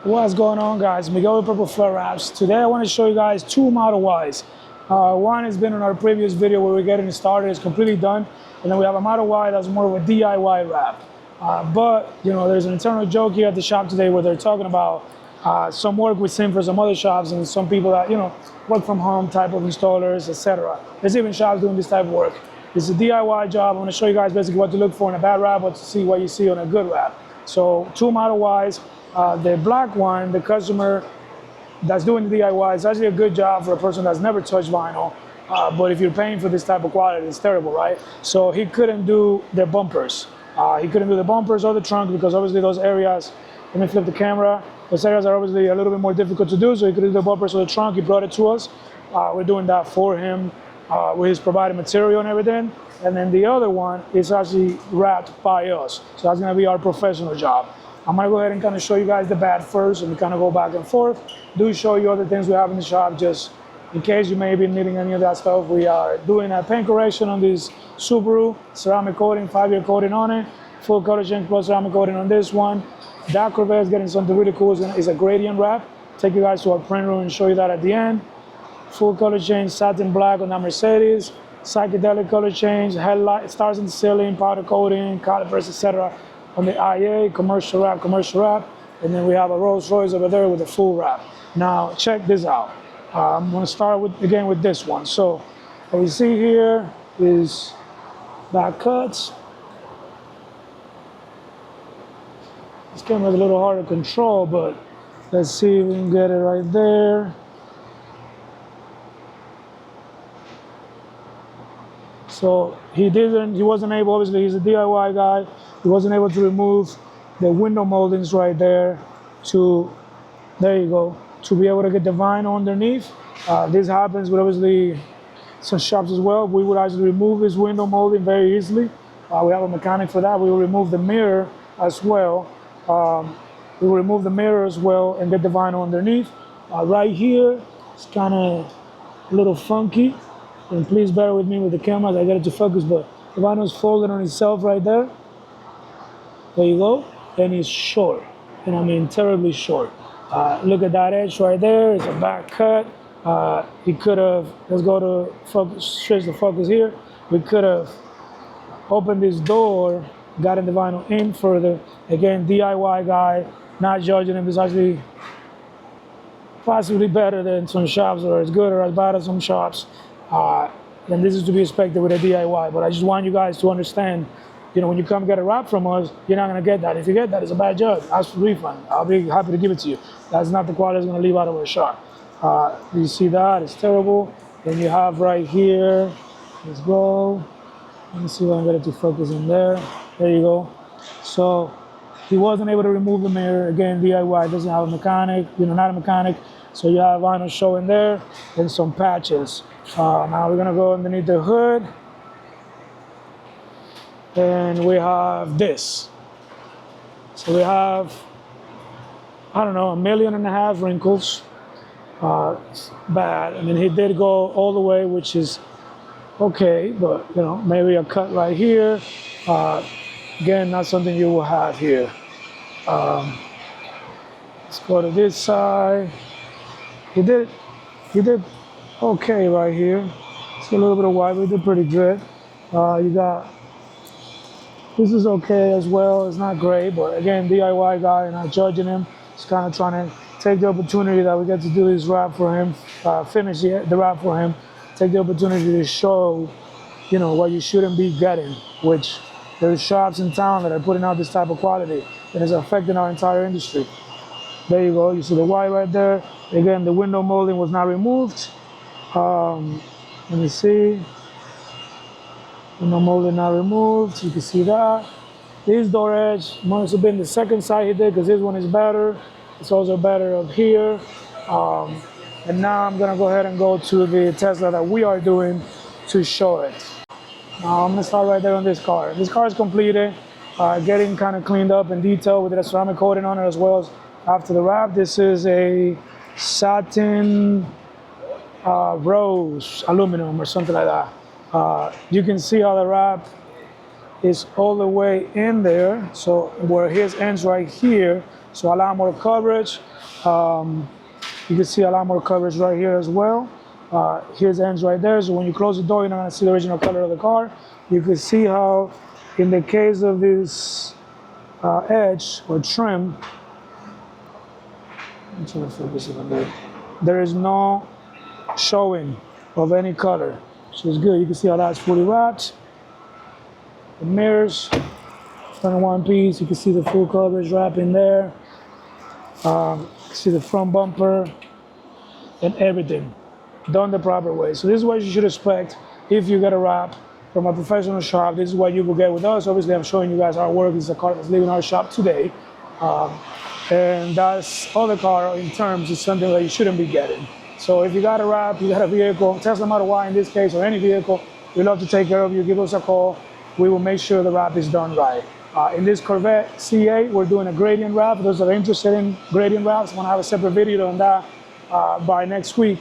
What's going on, guys? Miguel with Purple Flare Wraps. Today I want to show you guys two Model Ys. One has been in our previous video where we're getting it started, it's completely done. And then we have a Model Y that's more of a DIY wrap. But, you know, there's an internal joke here at the shop today where they're talking about some work we've seen for some other shops and some people that, you know, work from home type of installers, etc. There's even shops doing this type of work. It's a DIY job. I'm going to show you guys basically what to look for in a bad wrap, what to see what you see on a good wrap. So two Model Ys. The black one, the customer that's doing the DIY, is actually a good job for a person that's never touched vinyl. But if you're paying for this type of quality, it's terrible, right? So he couldn't do the bumpers. He couldn't do the bumpers or the trunk because obviously those areas, let me flip the camera, those areas are obviously a little bit more difficult to do, so he couldn't do the bumpers or the trunk. He brought it to us. We're doing that for him with his provided material and everything. And then the other one is actually wrapped by us. So that's gonna be our professional job. I'm gonna go ahead and kind of show you guys the bad first, and we kind of go back and forth. Do show you other things we have in the shop, just in case you may be needing any of that stuff. We are doing a paint correction on this Subaru, ceramic coating, 5-year coating on it, full color change plus ceramic coating on this one. That Corvette is getting something really cool. It's a gradient wrap. Take you guys to our print room and show you that at the end. Full color change, satin black on that Mercedes, psychedelic color change, headlight, stars in the ceiling, powder coating, calipers, etc. on the IA, commercial wrap, and then we have a Rolls Royce over there with a full wrap. Now, check this out. I'm gonna start again with this one. So, what we see here is back cuts. This camera's a little hard to control, but let's see if we can get it right there. So he wasn't able, obviously he's a DIY guy, he wasn't able to remove the window moldings right there there you go, to be able to get the vinyl underneath. This happens with obviously some shops as well. We would actually remove this window molding very easily. We have a mechanic for that. We will remove the mirror as well. We will remove the mirror as well and get the vinyl underneath. Right here, it's kind of a little funky. And please bear with me with the camera as I get it to focus, but the vinyl is folded on itself right there. There you go. And it's short, and I mean terribly short. Look at that edge right there. It's a back cut. He could have, let's go to focus, switch the focus here. We could have opened this door, gotten the vinyl in further. Again, DIY guy, not judging him. It's actually possibly better than some shops, or as good or as bad as some shops. And this is to be expected with a DIY, but I just want you guys to understand, you know, when you come get a wrap from us, you're not gonna get that. If you get that, it's a bad job. Ask for refund. I'll be happy to give it to you. That's not the quality that's gonna leave out of our shop. You see that, it's terrible. Then you have right here, let's go. Let me see if I can get it to focus in there. There you go. So he wasn't able to remove the mirror. Again, DIY doesn't have a mechanic, you know, not a mechanic. So you have vinyl showing there and some patches. Now we're gonna go underneath the hood, and we have this. So we have, I don't know, 1.5 million wrinkles. It's bad. I mean, he did go all the way, which is okay, but you know, maybe a cut right here. Again, not something you will have here. Let's go to this side. He did okay right here. It's a little bit of white, but he did pretty good. You got, this is okay as well. It's not great, but again, DIY guy, not judging him. Just kind of trying to take the opportunity that we get to do this wrap for him, finish the wrap for him, take the opportunity to show, you know, what you shouldn't be getting, which there's shops in town that are putting out this type of quality, and it's affecting our entire industry. There you go, you see the white right there. Again, the window molding was not removed. Let me see. Window molding not removed, you can see that. This door edge must have been the second side he did, because this one is better. It's also better up here. And now I'm gonna go ahead and go to the Tesla that we are doing to show it. Now I'm gonna start right there on this car. This car is completed, getting kind of cleaned up and detailed with a ceramic coating on it as well as after the wrap. This is a satin rose aluminum or something like that. You can see how the wrap is all the way in there. So where his ends right here, So a lot more coverage. You can see a lot more coverage right here as well. His ends right there. So when you close the door, you're not gonna see the original color of the car. You can see how, in the case of this edge or trim, I'm trying to focus it on there. There is no showing of any color, so it's good. You can see how that's fully wrapped. The mirrors, done in one piece. You can see the full coverage wrap in there. See the front bumper and everything done the proper way. So this is what you should expect if you get a wrap from a professional shop. This is what you will get with us. Obviously, I'm showing you guys our work. This is a car that's leaving our shop today. And that's other car in terms is something that you shouldn't be getting. So if you got a wrap, you got a vehicle, Tesla Model Y in this case, or any vehicle, we'd love to take care of you. Give us a call. We will make sure the wrap is done right. In this Corvette C8, we're doing a gradient wrap. For those that are interested in gradient wraps, I'm gonna have a separate video on that by next week,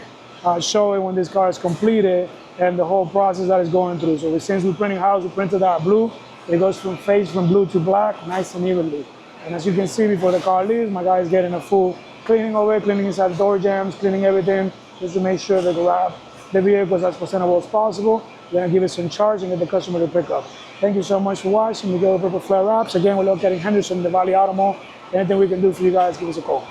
showing when this car is completed and the whole process that is going through. So since we're printing house, we printed our blue. It goes from blue to black, nice and evenly. And as you can see, before the car leaves, my guy is getting a full cleaning over it, cleaning inside the door jambs, cleaning everything, just to make sure that the vehicle is as presentable as possible. We're gonna give it some charge and get the customer to pick up. Thank you so much for watching. Miguel Purple Flare Wraps. Again, we're located in Henderson, the Valley Auto Mall. Anything we can do for you guys, give us a call.